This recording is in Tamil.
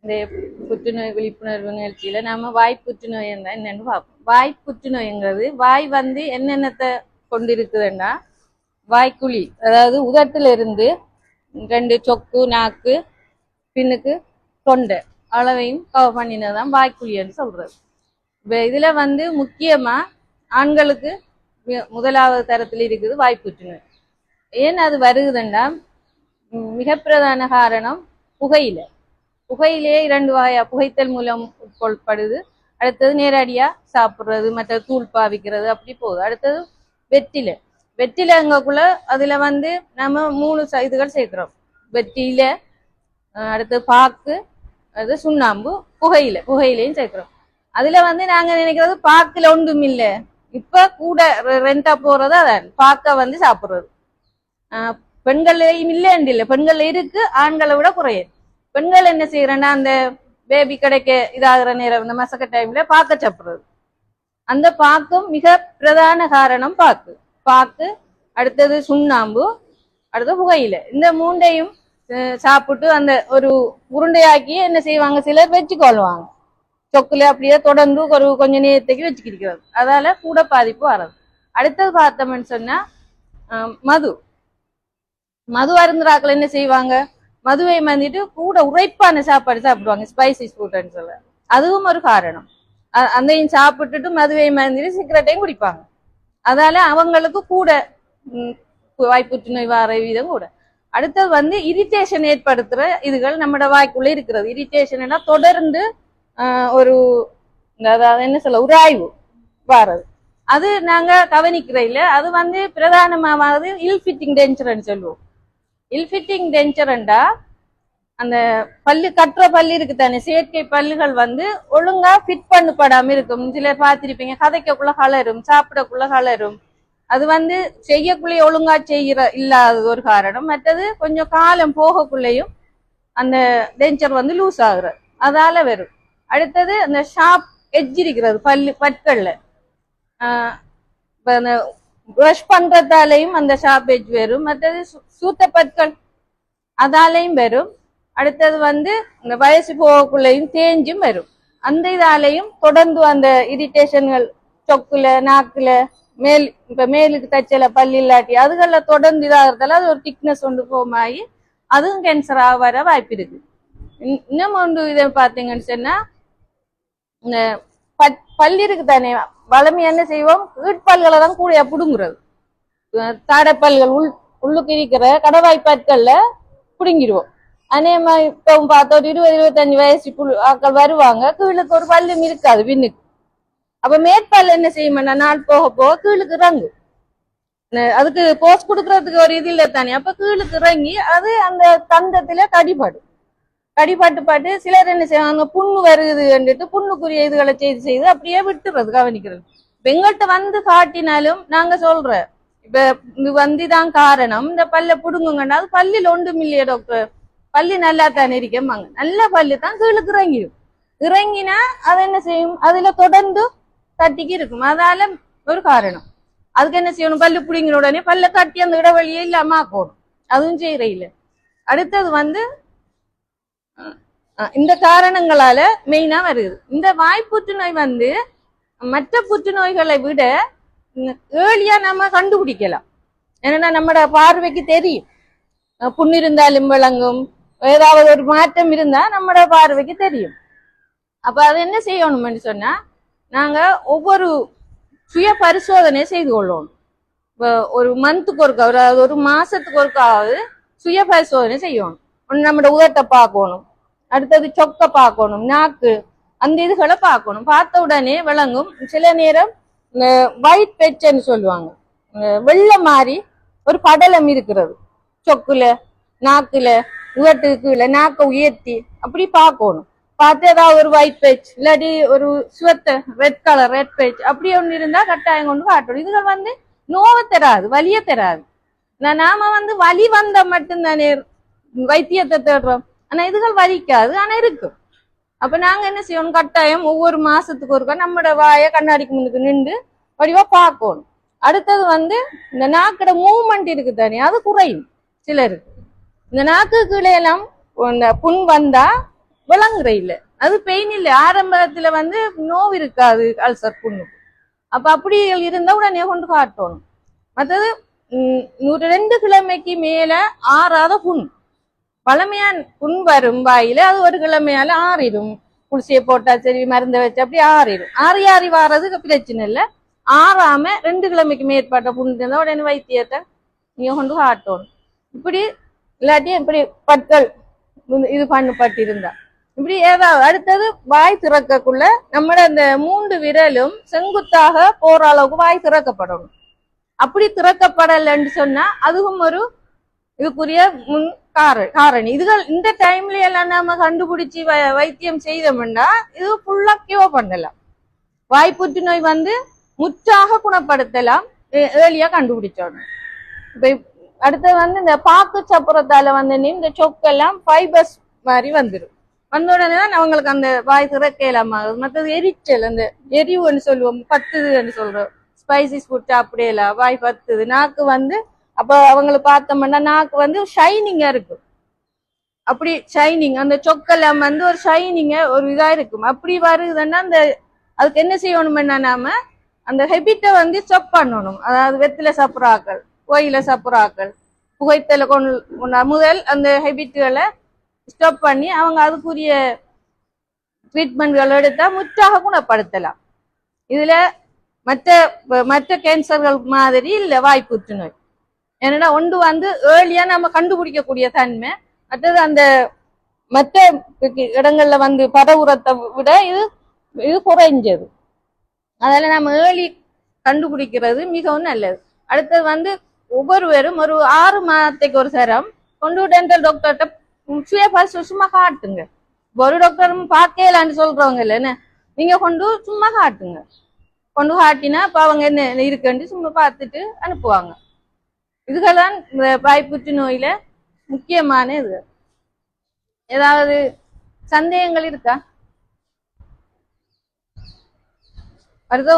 இந்த புற்றுநோய் விழிப்புணர்வு நிகழ்ச்சியில நம்ம வாய் புற்றுநோய் என்னன்னு பார்ப்போம். வாய் புற்றுநோய்ங்கிறது வாய் வந்து என்னென்னத்தை கொண்டிருக்குதுன்னா வாய்க்குழி, அதாவது உதட்டுல இருந்து 2 சொக்கு, நாக்கு, பின்னுக்கு தொண்டை அளவையும் கவர் பண்ணினதான் வாய்க்குழின்னு சொல்றது. இப்போ இதுல வந்து முக்கியமா ஆண்களுக்கு முதலாவது தரத்தில் இருக்குது வாய் புற்றுநோய். ஏன் அது வருகுதுன்னா மிக பிரதான காரணம் புகையிலேயே 2 வகையா புகைத்தல் மூலம் உட்கொள்ளப்படுது. அடுத்தது நேரடியா சாப்பிட்றது, மற்ற தூள் பாவிக்கிறது, அப்படி போகுது. அடுத்தது வெற்றிலைங்கக்குள்ள அதுல வந்து நம்ம 3 இதுகள் சேர்க்கிறோம். வெற்றிலை, அடுத்து பாக்கு, அது சுண்ணாம்பு, புகையிலையும் சேர்க்கிறோம். அதுல வந்து நாங்க நினைக்கிறது பாக்குல ஒன்றும் இல்லை. இப்ப கூட ரெண்டா போறது அதான் பாக்க வந்து சாப்பிடுறது. பெண்கள்லையும் இல்லை, பெண்கள் இருக்கு, ஆண்களை விட குறையாது. பெண்கள் என்ன செய்யறேன்னா அந்த பேபி கிடைக்க இதாகிற நேரம் இந்த மசக்க டைம்ல பாக்க சாப்பிடுறது. அந்த பாக்கும் மிக பிரதான காரணம் பாக்கு, அடுத்தது சுண்ணாம்பு, அடுத்தது புகையில. இந்த 3ஐயும் சாப்பிட்டு அந்த ஒரு உருண்டையாக்கி என்ன செய்வாங்க, சிலர் வச்சுக்கொள்வாங்க. சொக்குல அப்படியே தொடர்ந்து கொஞ்ச நேரத்துக்கு வச்சுக்கிட்டு அதால கூட பாதிப்பு வர்றது. அடுத்தது பார்த்தோம்னு சொன்னா மது அருந்துறாக்கள் என்ன செய்வாங்க, மதுவை மந்திட்டு கூட உரைப்பான சாப்பாடு சாப்பிடுவாங்க, ஸ்பைசி ஃபுட்னு சொல்ல. அதுவும் ஒரு காரணம். அந்தையும் சாப்பிட்டுட்டு மதுவை மந்திட்டு சிகரெட்டையும் குடிப்பாங்க. அதால அவங்களுக்கு கூட வாய்ப்புற்றுநோய் வர வீதம் கூட. அடுத்தது வந்து இரிட்டேஷன் ஏற்படுத்துற இதுகள் நம்மட வாய்க்குள்ள இருக்கிறது. இரிட்டேஷன் எல்லாம் தொடர்ந்து ஒரு அதாவது என்ன சொல்ல உராய்வு வாரது. அது நாங்க கவனிக்கிற இல்ல. அது வந்து பிரதானமாவது இல்ஃபிட்டிங் டென்ச்சர்ன்னு சொல்லுவோம். இல்ஃபிட்டிங் டென்ச்சர்ண்டா அந்த பல்லு கட்டுற பல்லு இருக்கு தானே, செயற்கை பல்லுகள் வந்து ஒழுங்கா ஃபிட் பண்ணப்படாம இருக்கும். சிலர் பார்த்திருப்பீங்க, கதைக்கக்குள்ள கலரும், சாப்பிடக்குள்ள கலரும். அது வந்து செய்யக்குள்ளே ஒழுங்கா இல்லாதது ஒரு காரணம். மற்றது கொஞ்சம் காலம் போகக்குள்ளேயும் அந்த டென்ச்சர் வந்து லூஸ் ஆகுறது, அதால வரும். அடுத்தது அந்த ஷார்ப் எட்ஜ் இருக்கிறது பற்கள்ல, அந்த ப்ரஷ் பண்றதாலையும் அந்த ஷார்ப் எட்ஜ் வரும். மற்றது சூத்த பற்கள் அதாலையும் வரும். அடுத்தது வந்து இந்த வயசு போகக்குள்ளையும் தேஞ்சும் வரும். அந்த இதாலையும் தொடர்ந்து அந்த இரிட்டேஷன்கள் சொக்குல, நாக்குல, மேலுக்கு தச்சல பல்லு இல்லாட்டி அதுகள்ல தொடர்ந்து இதாகிறதால அது ஒரு திக்னஸ் ஒன்று போமாயி அதுவும் கேன்சராக வர வாய்ப்பு இருக்கு. இன்னும் ஒன்று இதை பார்த்தீங்கன்னு சொன்னா இந்த பல்லு இருக்கு தானே, வளமை என்ன செய்வோம், கீழ்பல்களை தான் கூட புடுங்குறது. தாடைப்பல்கள் உள்ளுக்கு இருக்கிற கடவாய்ப்பாட்கள்ல புடுங்கிடுவோம். அதே மாதிரி இப்பவும் பார்த்தா ஒரு 20-25 வயசு ஆக்கள் வருவாங்க, கீழுக்கு ஒரு பல்லும் இருக்காது பின்னுக்கு. அப்ப மேற்பல் என்ன செய்யும்னா நாள் போக போக கீழுக்கு இறங்கும். அதுக்கு போஸ்ட் கொடுக்கறதுக்கு ஒரு இது இல்லை தானே, அப்ப கீழுக்கு இறங்கி அது அந்த தந்தத்துல கடிபாட்டு சிலர் என்ன செய்வாங்க, புண்ணு வருதுன்னுட்டு புண்ணுக்குரிய இதுகளை செய்து அப்படியே விட்டுறது, கவனிக்கிறது. எங்கள்கிட்ட வந்து காட்டினாலும் நாங்க சொல்ற இப்ப இது வந்துதான் காரணம், இந்த பல்ல புடுங்குங்கன்னா அது பல்லில் ஒன்றும் இல்லையா டாக்டர், பல்லு நல்லா தானே இருக்கமாங்க, நல்ல பல்லு தான் கீழுக்கு இறங்கினா அது என்ன செய்யும், அதுல தொடர்ந்து தட்டிக்கு இருக்கும். அதால ஒரு காரணம். அதுக்கு என்ன செய்யணும், பல்லு புடிங்கிற உடனே பல்ல கட்டி அந்த இடைவெளியே இல்லாம ஆக்கணும். அதுவும் செய்யற இல்ல. அடுத்தது வந்து இந்த காரணங்களால மெயினா வருது. இந்த வாய்ப்புற்றுநோய் வந்து மற்ற புற்றுநோய்களை விட ஏர்லியா நம்ம கண்டுபிடிக்கலாம். ஏன்னா நம்மட பார்வைக்கு தெரியும், புண்ணு இருந்தாலும் விளங்கும், ஏதாவது ஒரு மாற்றம் இருந்தா நம்மட பார்வைக்கு தெரியும். அப்ப அது என்ன செய்யணும்னு சொன்னா நாங்க ஒவ்வொரு சுய பரிசோதனை செய்து கொள்ளணும். ஒரு மந்த்துக்கு ஒருக்கா, ஒரு மாசத்துக்கு ஒருக்காவது சுய பரிசோதனை செய்யணும். நம்மட உதட்டை பார்க்கணும், அடுத்தது சொக்க பார்க்கணும், நாக்கு, அந்த இதுகளை பார்க்கணும். பார்த்த உடனே விளங்கும். சில நேரம் இந்த ஒயிட் பெட்ச்ன்னு சொல்லுவாங்க, வெள்ளை மாதிரி ஒரு படலம் இருக்கிறது சொக்குல, நாக்குல, உதட்டுக்கு கீழே நாக்கை உயர்த்தி அப்படி பார்க்கணும். பார்த்து ஏதாவது ஒரு ஒயிட் பேட்ச் இல்லாட்டி ஒரு சுவத்த ரெட் பேட்ச் அப்படி ஒன்று இருந்தா கட்டாயம் கொண்டு காட்டணும். இதுகள் வந்து நோவை தராது, வலிய தராது. நாம வந்து வலி வந்த மட்டும்தானே வைத்தியத்தை தேடுறோம், ஆனா இதுகள் வலிக்காது, ஆனா இருக்கும். அப்ப நாங்க என்ன செய்யணும், கட்டாயம் ஒவ்வொரு மாசத்துக்கு ஒருக்கா நம்மட வாயை கண்ணாடிக்கு முன்னுக்கு நின்று வடிவா பார்க்கணும். அடுத்தது வந்து இந்த நாக்கோட மூவ்மெண்ட் இருக்கு தானே, அது குறையும் சிலருக்கு. இந்த நாக்கு கீழே எல்லாம் இந்த புண் வந்தா விளங்குற இல்ல. அது பெயின் இல்ல. ஆரம்பத்துல வந்து நோவு இருக்காது அல்சர் புண்ணுக்கு. அப்ப அப்படி இருந்தா உடனே கொண்டு காட்டணும். மற்றது 2 கிழமைக்கு மேல ஆறாத புண், பழமையான புண் வரும் வாயில, அது 1 கிழமையால ஆறிடும். குளிசையை போட்டா சரி, மருந்தை வச்சு அப்படி ஆறிடும். ஆறி வாரதுக்கு பிரச்சனை இல்லை. ஆறாம 2 கிழமைக்கு மேற்பட்ட புண் இருந்தா உடனே வைத்தியத்தை நீங்க கொண்டு காட்டணும். இப்படி இல்லாட்டி இப்படி பற்கள் இது பண்ணப்பட்டிருந்தா இப்படி ஏதாவது. அடுத்தது வாய் திறக்கக்குள்ள நம்மள அந்த 3 விரலும் செங்குத்தாக போற அளவுக்கு வாய் திறக்கப்படணும். அப்படி திறக்கப்படலைன்னு சொன்னா அதுவும் ஒரு இதுக்குரிய முன் காரணி. இதுகள் இந்த டைம்ல எல்லாம் நாம கண்டுபிடிச்சு வைத்தியம் செய்தோம்னா இது ஃபுல்லா கியூர் பண்ணலாம். வாய் புற்றுநோய் வந்து முற்றாக குணப்படுத்தலாம், ஏர்லியா கண்டுபிடிச்சோம். இப்ப அடுத்தது வந்து இந்த பாக்கு சப்புறத்தால வந்து இந்த சொக்கெல்லாம் ஃபைபர்ஸ் மாதிரி வந்துடும். வந்த உடனே தான் அவங்களுக்கு அந்த வாய் திறக்கலாமா. மற்றது எரிச்சல், அந்த எரிவுன்னு சொல்லுவோம், பத்துதுன்னு சொல்றோம். ஸ்பைசிஸ் ஃபுட் அப்படியெல்லாம் வாய் பத்துது. நாக்கு வந்து அப்ப அவங்களை பார்த்தோம்னா நாக்கு வந்து ஷைனிங்கா இருக்கும். அப்படி ஷைனிங், அந்த சொக்கெல்லாம் வந்து ஒரு ஷைனிங்கா ஒரு இதா இருக்கும். அப்படி வருதுன்னா அந்த அதுக்கு என்ன செய்யணும்னா நாம அந்த ஹெபிட்டை வந்து ஸ்டாப் பண்ணணும். அதாவது வெத்தில சாப்பிட்றாக்கள், கோயில சாப்பிட்றாக்கள், புகைத்தல முதல் அந்த ஹெபிட்டுகளை ஸ்டாப் பண்ணி அவங்க அதுக்குரிய ட்ரீட்மெண்ட்கள் எடுத்தா முற்றாக குணப்படுத்தலாம். இதுல மற்ற கேன்சர்கள் மாதிரி இல்லை வாய் புற்றுநோய். ஏன்னா ஒன்று வந்து ஏர்லியா நம்ம கண்டுபிடிக்கக்கூடிய தன்மை, மற்றது அந்த மற்ற இடங்கள்ல வந்து பரவுறத்தை விட இது குறைஞ்சது. அதனால நம்ம ஏர்லி கண்டுபிடிக்கிறது மிகவும் நல்லது. அடுத்தது வந்து ஒவ்வொருவரும் ஒரு 6 மாதத்துக்கு ஒரு சரம் கொண்டு டென்டல் டாக்டர்கிட்ட சும்மா காட்டுங்க. ஒரு டாக்டரும் பார்க்கலான்னு சொல்றவங்க இல்லைன்னு, நீங்க கொண்டு சும்மா காட்டுங்க. கொண்டு காட்டினா இப்ப அவங்க என்ன இருக்குன்னு சும்மா பார்த்துட்டு அனுப்புவாங்க. இதுகள்தான் இந்த வாய் புற்றுநோயில முக்கியமான இது. ஏதாவது சந்தேகங்கள் இருக்கா? அடுத்த